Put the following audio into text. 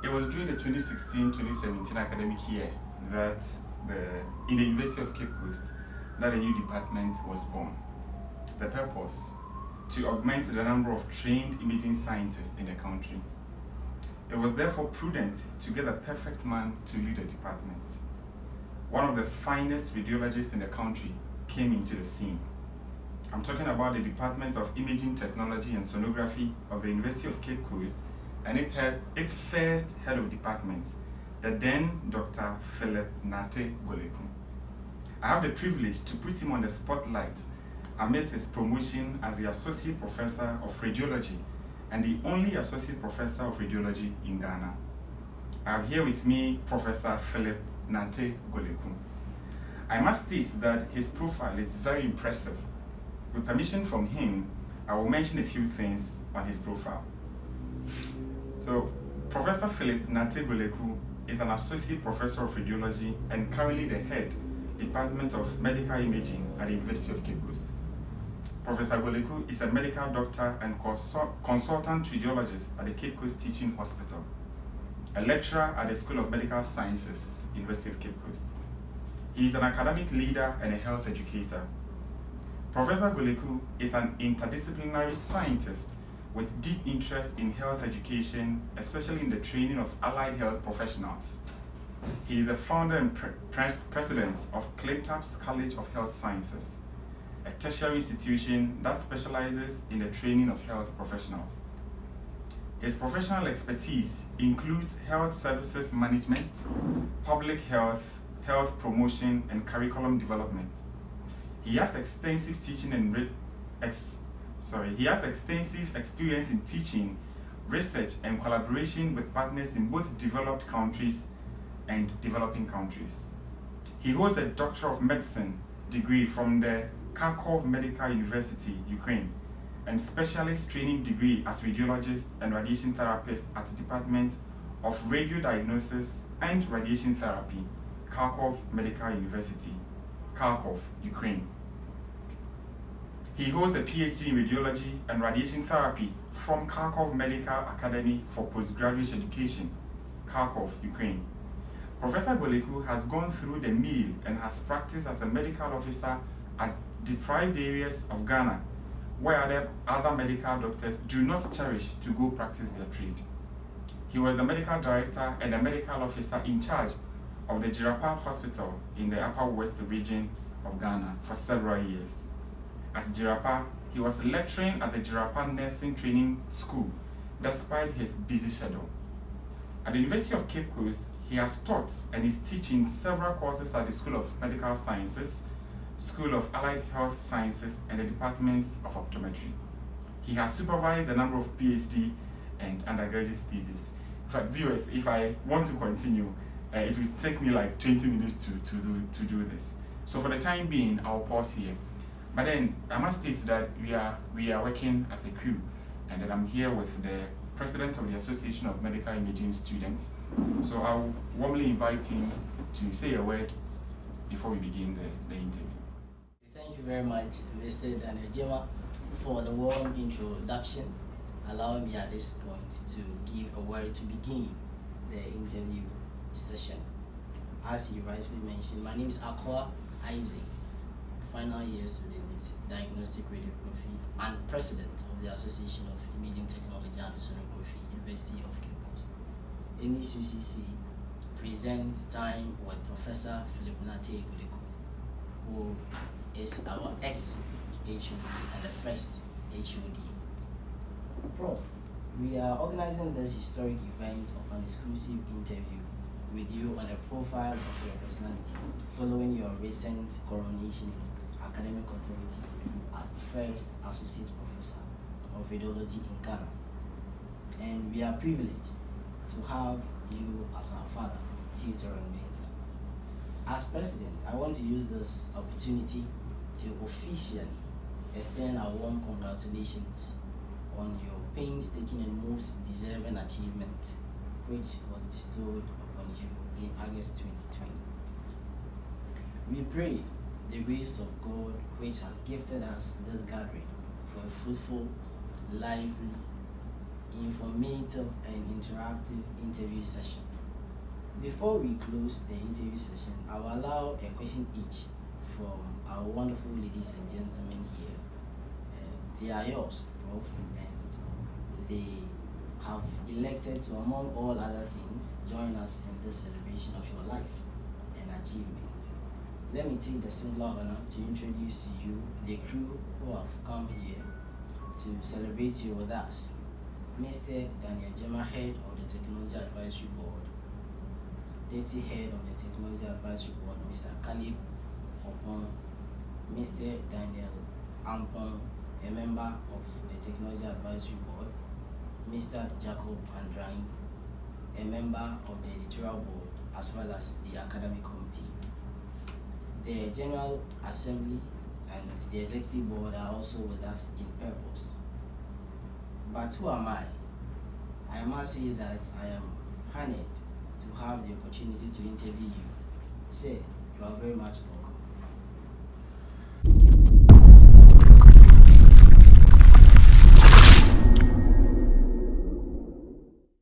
It was during the 2016-2017 academic year that in the University of Cape Coast that a new department was born. The purpose, to augment the number of trained imaging scientists in the country. It was therefore prudent to get a perfect man to lead the department. One of the finest radiologists in the country came into the scene. I'm talking about the Department of Imaging Technology and Sonography of the University of Cape Coast, and it had its first head of department, the then Dr. Philip Nate Gorleku. I have the privilege to put him on the spotlight amidst his promotion as the Associate Professor of Radiology and the only Associate Professor of Radiology in Ghana. I have here with me Professor Philip Nate Gorleku. I must state that his profile is very impressive. With permission from him, I will mention a few things on his profile. So, Professor Philip Nate Gorleku is an Associate Professor of Radiology and currently the head Department of Medical Imaging at the University of Cape Coast. Professor Gorleku is a medical doctor and consultant radiologist at the Cape Coast Teaching Hospital, a lecturer at the School of Medical Sciences, University of Cape Coast. He is an academic leader and a health educator. Professor Gorleku is an interdisciplinary scientist with deep interest in health education, especially in the training of allied health professionals. He is the founder and president of Clinton's College of Health Sciences, a tertiary institution that specializes in the training of health professionals. His professional expertise includes health services management, public health, health promotion, and curriculum development. He has extensive experience in teaching, research, and collaboration with partners in both developed countries and developing countries. He holds a Doctor of Medicine degree from the Kharkov Medical University, Ukraine, and specialist training degree as radiologist and radiation therapist at the Department of Radiodiagnosis and Radiation Therapy, Kharkov Medical University, Kharkov, Ukraine. He holds a PhD in radiology and radiation therapy from Kharkov Medical Academy for Postgraduate Education, Kharkov, Ukraine. Professor Gorleku has gone through the mill and has practiced as a medical officer at deprived areas of Ghana, where other medical doctors do not cherish to go practice their trade. He was the medical director and the medical officer in charge of the Jirapa Hospital in the Upper West region of Ghana for several years. At Jirapa, he was lecturing at the Jirapa Nursing Training School despite his busy schedule. At the University of Cape Coast, he has taught and is teaching several courses at the School of Medical Sciences, School of Allied Health Sciences, and the Department of Optometry. He has supervised a number of PhD and undergraduate studies. In fact, viewers, if I want to continue, it will take me like 20 minutes to do this. So for the time being, I'll pause here. But then I must state that we are working as a crew, and that I'm here with the President of the Association of Medical Imaging Students. So I'll warmly invite him to say a word before we begin the interview. Thank you very much, Mr. Daniel Jema, for the warm introduction. Allow me at this point to give a word to begin the interview session. As you rightly mentioned, my name is Akwa Isaac, final year student, diagnostic radiography, and president of the Association of Imaging Technology and Sonography, University of Cape Coast. AMIS-UCC presents time with Professor Philip Nate Gorleku, who is our ex-HOD and the first HOD. Prof, we are organizing this historic event of an exclusive interview with you on a profile of your personality following your recent coronation in academic authority as the first Associate Professor of Radiology in Ghana. And we are privileged to have you as our father, tutor, and mentor. As President, I want to use this opportunity to officially extend our warm congratulations on your painstaking and most deserving achievement, which was bestowed upon you in August 2020. We pray the grace of God, which has gifted us this gathering, for a fruitful, lively, informative and interactive interview session. Before we close the interview session, I will allow a question each from our wonderful ladies and gentlemen here. They are yours, Prof, and they have elected to, among all other things, join us in this celebration of your life and achievement. Let me take the singular honor to introduce to you the crew who have come here to celebrate you with us. Mr. Daniel Jema, Head of the Technology Advisory Board, Deputy Head of the Technology Advisory Board, Mr. Caleb Opon, Mr. Daniel Ampon, a member of the Technology Advisory Board, Mr. Jacob Andrain, a member of the Editorial Board, as well as the Academic Committee. The General Assembly and the Executive Board are also with us in purpose. But who am I? I must say that I am honored to have the opportunity to interview you. Sir, you are very much welcome.